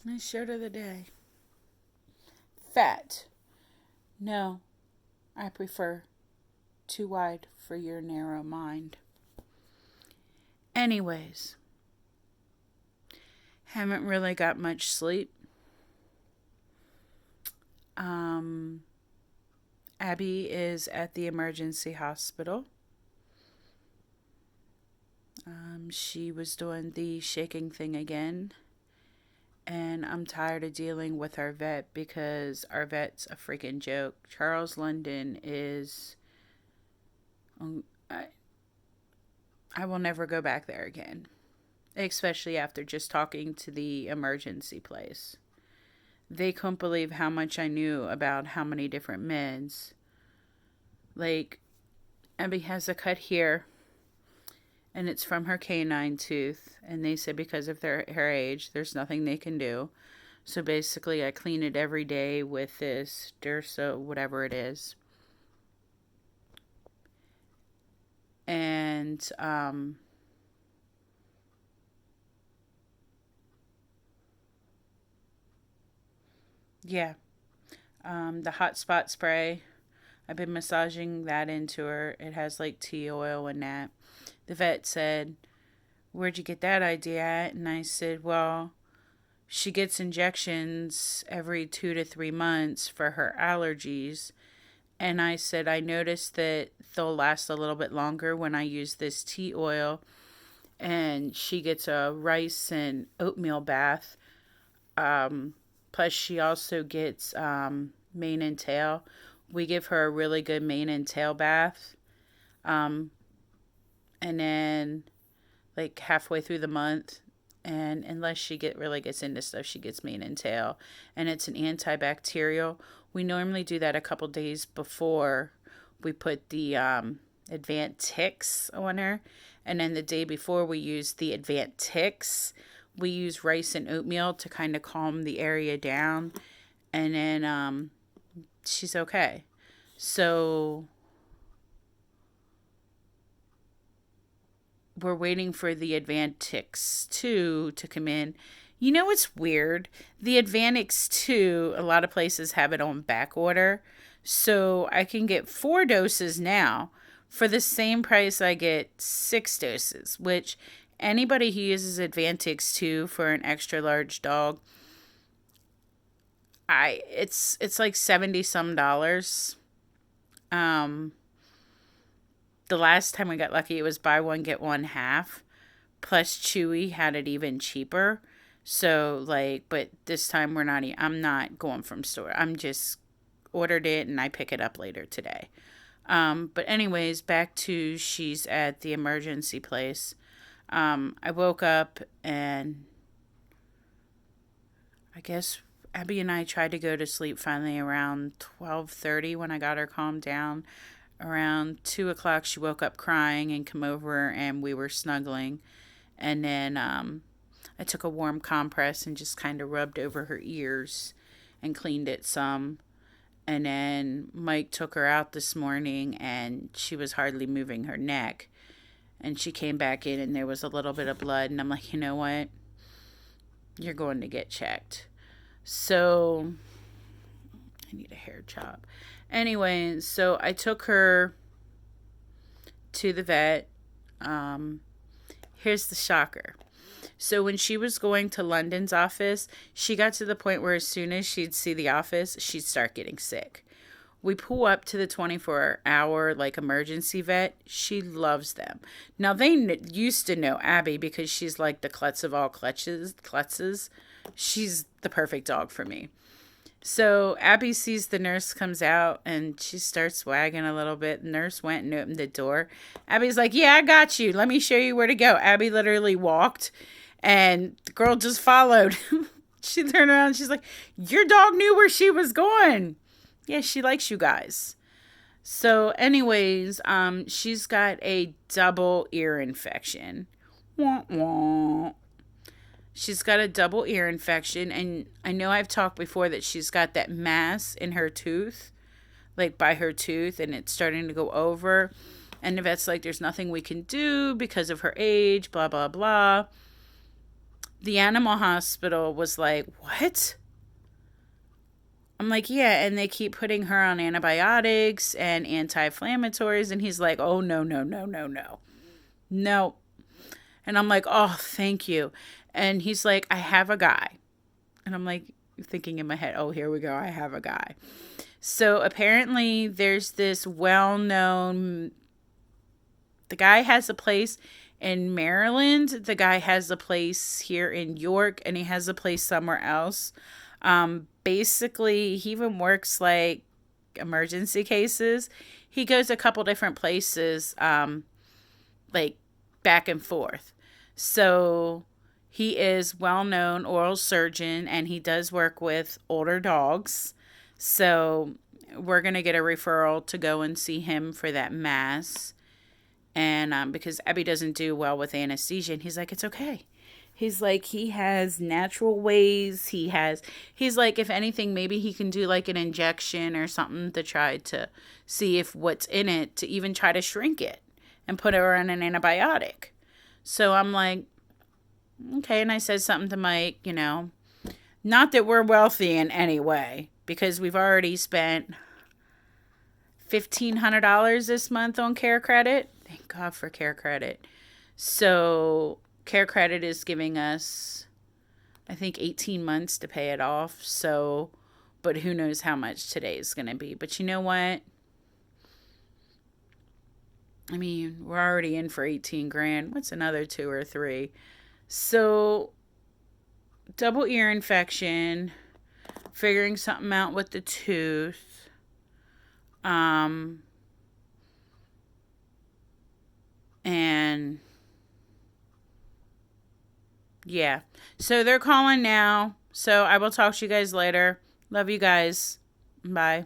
Nice shirt of the day. Fat. No, I prefer too wide for your narrow mind. Anyways, haven't really got much sleep. Um, Abby is at the emergency hospital. She was doing the shaking thing again. And I'm tired of dealing with our vet because our vet's a freaking joke. Charles London is. um, I, I will never go back there again, especially after just talking to the emergency place. They couldn't believe how much I knew about how many different meds. Like, Abby has a cut here, and it's from her canine tooth. And they said because of her age, there's nothing they can do. So basically, I clean it every day with this Dursa, whatever it is. And, yeah, the hot spot spray. I've been massaging that into her. It has like tea oil and that. The vet said, "Where'd you get that idea at?" And I said, "Well, she gets injections every 2 to 3 months for her allergies." And I said, "I noticed that they'll last a little bit longer when I use this tea oil." And she gets a rice and oatmeal bath. Um, Plus, she also gets mane and tail. We give her a really good mane and tail bath. Um, and then, like halfway through the month, and unless she really gets into stuff, she gets mane and tail, and it's an antibacterial. We normally do that a couple days before we put the Advantix on her, and then the day before we use the Advantix, we use rice and oatmeal to kind of calm the area down, and then she's okay. So we're waiting for the Advantix 2 to come in. You know what's weird? The Advantix 2, a lot of places have it on back order. So I can get 4 doses now for the same price I get 6 doses, which anybody who uses Advantix 2 for an extra large dog, it's like 70 some dollars. Um the last time we got lucky, it was buy one get one half. Plus Chewy had it even cheaper. So like, but this time we're not. I'm not going from store. I'm just ordered it and I pick it up later today. But anyways, back to she's at the emergency place. I woke up and I guess Abby and I tried to go to sleep finally around 12:30 when I got her calmed down. Around 2 o'clock, she woke up crying and come over, and we were snuggling. And then I took a warm compress and just kind of rubbed over her ears and cleaned it some. And then Mike took her out this morning, and she was hardly moving her neck. And she came back in, and there was a little bit of blood. And I'm like, you know what? You're going to get checked. So I need a hair chop. Anyway, so I took her to the vet. Um, Here's the shocker. So when she was going to London's office, she got to the point where as soon as she'd see the office, she'd start getting sick. We pull up to the 24-hour like emergency vet. She loves them. Now they used to know Abby because she's like the klutz of all klutzes. She's the perfect dog for me. So Abby sees the nurse comes out and she starts wagging a little bit. The nurse went and opened the door. Abby's like, "Yeah, I got you. Let me show you where to go." Abby literally walked and the girl just followed. She turned around and she's like, "Your dog knew where she was going." Yeah, she likes you guys. So anyways, she's got a double ear infection. Wah, wah. She's got a double ear infection, and I know I've talked before that she's got that mass in her tooth, like by her tooth, and it's starting to go over. And the vet's like, "There's nothing we can do because of her age, blah, blah, blah." The animal hospital was like, what? I'm like, yeah, and they keep putting her on antibiotics and anti-inflammatories, and he's like, oh, no, no, no, no, no, no. And I'm like, oh, thank you. And he's like, I have a guy. And I'm like, thinking in my head, oh, here we go, I have a guy. So apparently there's this well-known, the guy has a place in Maryland, the guy has a place here in York, and he has a place somewhere else. Basically, he even works like emergency cases. He goes a couple different places, like back and forth. So he is well-known oral surgeon, and he does work with older dogs. So we're going to get a referral to go and see him for that mass. And because Abby doesn't do well with anesthesia, and he's like, it's okay. He's like, he has natural ways. He's like, if anything, maybe he can do like an injection or something to try to see if what's in it, to even try to shrink it and put her on an antibiotic. So I'm like, okay. And I said something to Mike, not that we're wealthy in any way, because we've already spent $1,500 this month on Care Credit. Thank God for Care Credit. So Care Credit is giving us, I think, 18 months to pay it off. So, but who knows how much today is going to be. But you know what? I mean, we're already in for 18 grand. What's another 2 or 3? So, double ear infection, figuring something out with the tooth. And yeah. So they're calling now. So I will talk to you guys later. Love you guys. Bye.